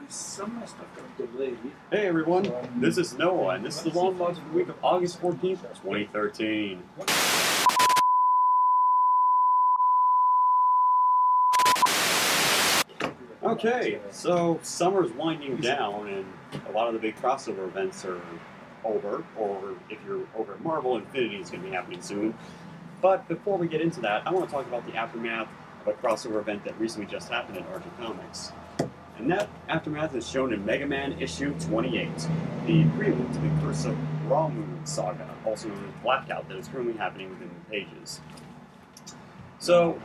Some of my stuff got delayed. Hey everyone, this is Noah, and this is the long vlog for the week of August 14th, 2013. Okay, so summer's winding down, and a lot of the big crossover events are over, or if you're over at Marvel, Infinity is going to be happening soon. But before we get into that, I want to talk about the aftermath of a crossover event that recently just happened in Archie Comics. And that aftermath is shown in Mega Man issue 28, the prelude to the Curse of Ramoon saga, also known as Blackout, that is currently happening within the pages. So,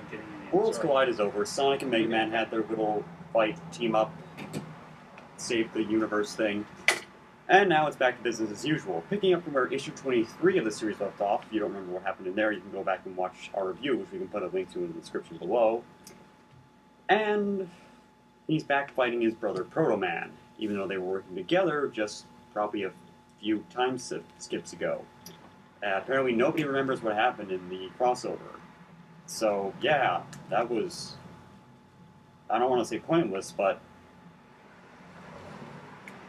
Worlds Collide is over. Sonic and Mega Man had their little fight, team up, save the universe thing. And now it's back to business as usual. Picking up from where issue 23 of the series left off, if you don't remember what happened in there, you can go back and watch our review, which we can put a link to in the description below. And he's back fighting his brother Proto Man, even though they were working together just probably a few time skips ago. Apparently nobody remembers what happened in the crossover. So yeah, that was, I don't want to say pointless, but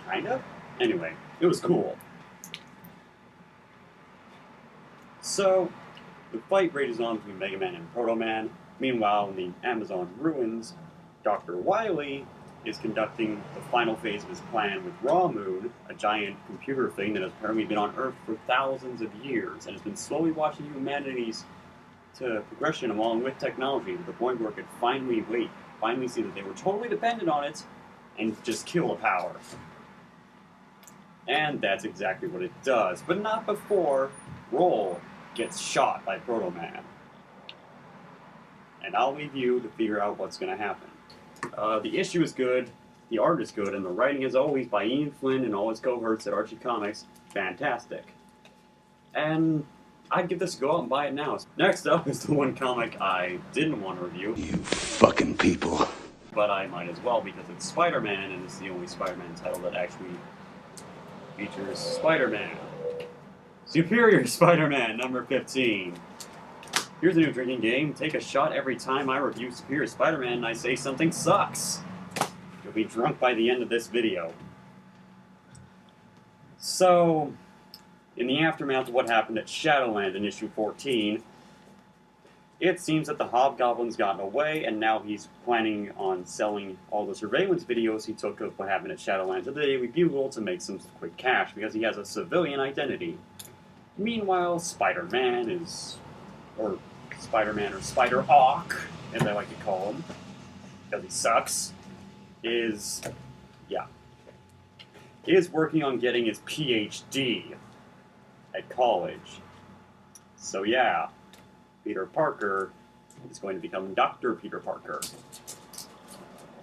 kind of? Anyway, it was cool. So, the fight rages on between Mega Man and Proto Man. Meanwhile, in the Amazon ruins, Dr. Wily is conducting the final phase of his plan with Ramoon, a giant computer thing that has apparently been on Earth for thousands of years and has been slowly watching humanity's progression along with technology to the point where it could finally see that they were totally dependent on it and just kill the power. And that's exactly what it does, but not before Roll gets shot by Proto Man. And I'll leave you to figure out what's going to happen. The issue is good, the art is good, and the writing, as always, by Ian Flynn and all his cohorts at Archie Comics, fantastic. And I'd give this a go out and buy it now. Next up is the one comic I didn't want to review. You fucking people. But I might as well, because it's Spider-Man, and it's the only Spider-Man title that actually features Spider-Man. Superior Spider-Man, number 15. Here's a new drinking game. Take a shot every time I review Superior Spider-Man and I say something sucks. You'll be drunk by the end of this video. So, in the aftermath of what happened at Shadowland in issue 14, it seems that the Hobgoblin's gotten away, and now he's planning on selling all the surveillance videos he took of what happened at Shadowland to the Daily Bugle to make some quick cash, because he has a civilian identity. Meanwhile, Spider-Man is, or Spider-Hawk, as I like to call him, because he sucks, is working on getting his PhD at college. So yeah, Peter Parker is going to become Dr. Peter Parker.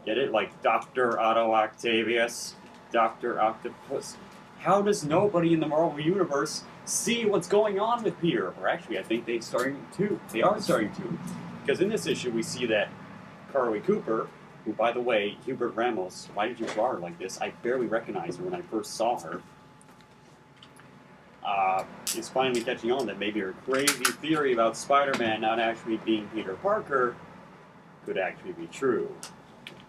Get it? Like Dr. Otto Octavius, Dr. Octopus. How does nobody in the Marvel Universe see what's going on with Peter? Or actually, I think they are starting to. Because in this issue, we see that Carly Cooper, who, by the way, Hubert Ramos, why did you draw her like this? I barely recognized her when I first saw her. Is finally catching on that maybe her crazy theory about Spider-Man not actually being Peter Parker could actually be true.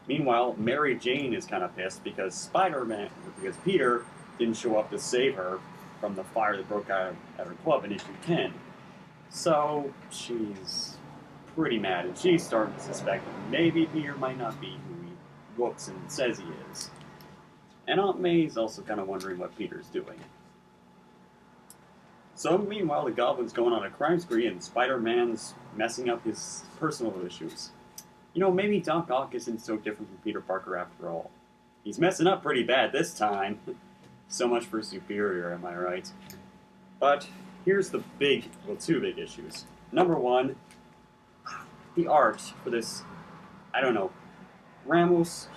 Meanwhile, Mary Jane is kind of pissed because Peter didn't show up to save her from the fire that broke out at her club in issue 10. So she's pretty mad, and she's starting to suspect that maybe Peter might not be who he looks and says he is. And Aunt May's also kind of wondering what Peter's doing. So, meanwhile, the Goblin's going on a crime spree, and Spider-Man's messing up his personal issues. You know, maybe Doc Ock isn't so different from Peter Parker after all. He's messing up pretty bad this time. So much for Superior, am I right? But here's the two big issues. Number one, the art for this, I don't know,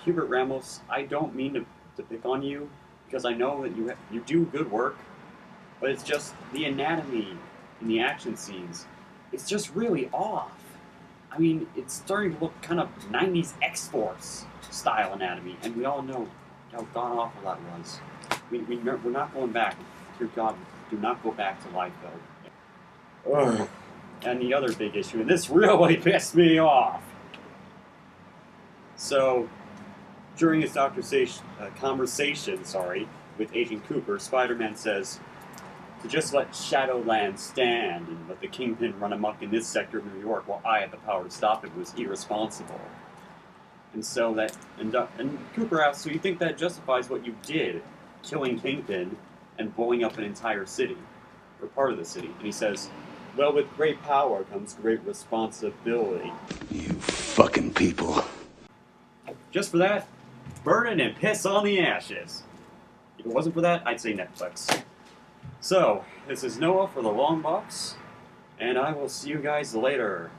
Hubert Ramos, I don't mean to pick on you, because I know that you do good work, but it's just the anatomy in the action scenes. It's just really off. I mean, it's starting to look kind of 90s X-Force style anatomy, and we all know how god-awful that was. We're not going back. Dear God, do not go back to Liefeld. Ugh. And the other big issue, and this really pissed me off. So, During his conversation, with Agent Cooper, Spider-Man says to just let Shadowland stand and let the Kingpin run amok in this sector of New York while I had the power to stop it was irresponsible. And so and Cooper asks, so you think that justifies what you did, killing Kingpin and blowing up an entire city, or part of the city? And he says, well, with great power comes great responsibility. You fucking people. Just for that, burn it and piss on the ashes. If it wasn't for that, I'd say Netflix. So, this is Noah for The Long Box, and I will see you guys later.